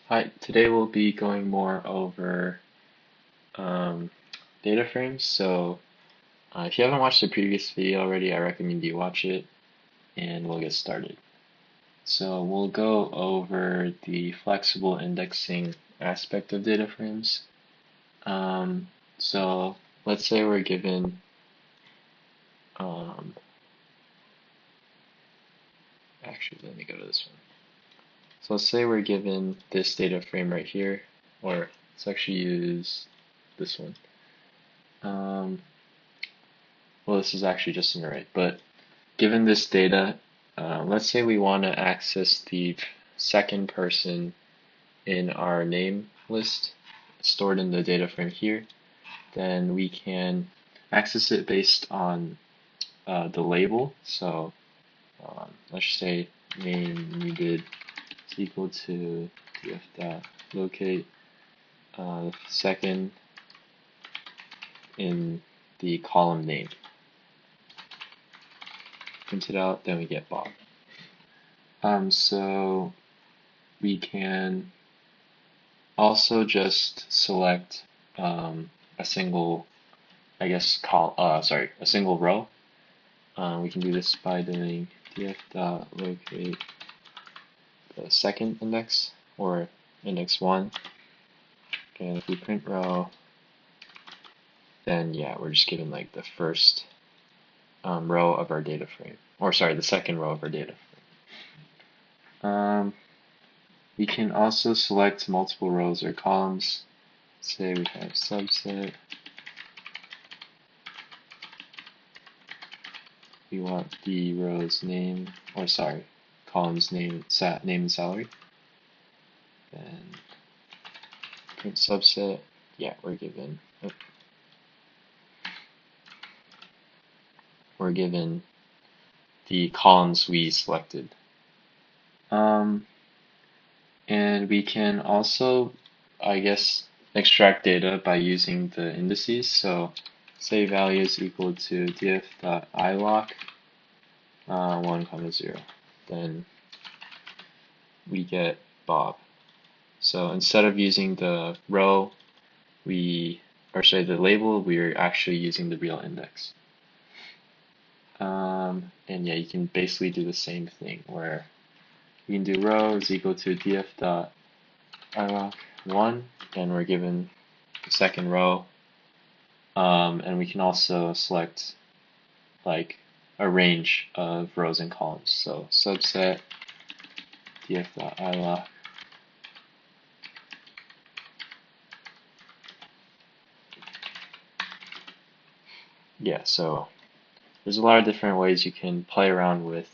Hi, today we'll be going more over um, data frames. If you haven't watched the previous video already, I recommend you watch it and we'll get started. So we'll go over the flexible indexing aspect of data frames. Um, so let's say we're given actually let me go to this one. So let's say we're given this data frame right here, or let's actually use this one. Well, this is actually just an array, but given this data, let's say we want to access the second person in our name list stored in the data frame here, then we can access it based on the label. So let's say name needed is equal to df.locate second in the column name. Print it out, then we get Bob. So we can also just select a single, a single row. We can do this by doing df.locate the second index or index 1. And if we print row, then yeah, we're just given like the first row of our data frame, or sorry, the second row of our data frame. We can also select multiple rows or columns. Say we have subset. We want the row's name, or sorry, column's name, name and salary. Then print subset. Yeah, we're given the columns we selected. And we can also, I guess, extract data by using the indices. So say value is equal to df.ilock 1, 0. Then we get Bob. So instead of using the row, the label, we're actually using the real index. And yeah, you can basically do the same thing where you can do row is equal to df.ilock 1, and we're given the second row. And we can also select like a range of rows and columns. So subset df.ilock. Yeah, so there's a lot of different ways you can play around with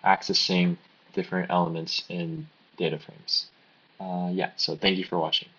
accessing different elements in data frames. Yeah, so thank you for watching.